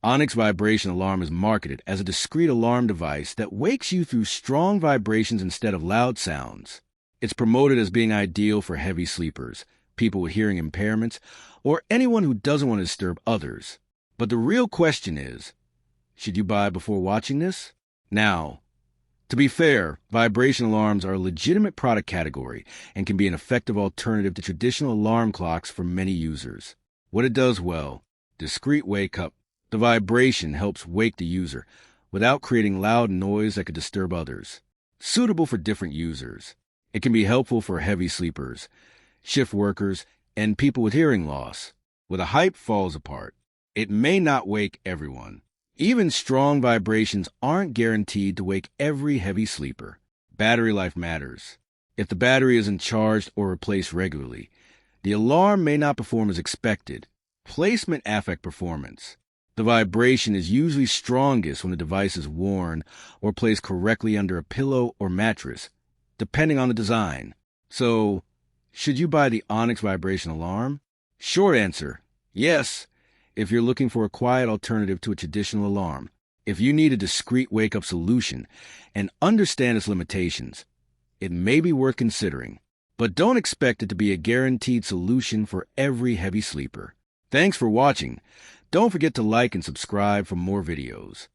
Onyx Vibration Alarm is marketed as a discrete alarm device that wakes you through strong vibrations instead of loud sounds. It's promoted as being ideal for heavy sleepers, people with hearing impairments, or anyone who doesn't want to disturb others. But the real question is, should you buy before watching this? Now, to be fair, vibration alarms are a legitimate product category and can be an effective alternative to traditional alarm clocks for many users. What it does well: discrete wake-up. The vibration helps wake the user without creating loud noise that could disturb others. Suitable for different users. It can be helpful for heavy sleepers, shift workers, and people with hearing loss. Where the hype falls apart, it may not wake everyone. Even strong vibrations aren't guaranteed to wake every heavy sleeper. Battery life matters. If the battery isn't charged or replaced regularly, the alarm may not perform as expected. Placement affects performance. The vibration is usually strongest when the device is worn or placed correctly under a pillow or mattress, depending on the design. So, should you buy the Onyx Vibration Alarm? Short answer, yes, if you're looking for a quiet alternative to a traditional alarm. If you need a discrete wake-up solution and understand its limitations, it may be worth considering. But don't expect it to be a guaranteed solution for every heavy sleeper. Thanks for watching. Don't forget to like and subscribe for more videos.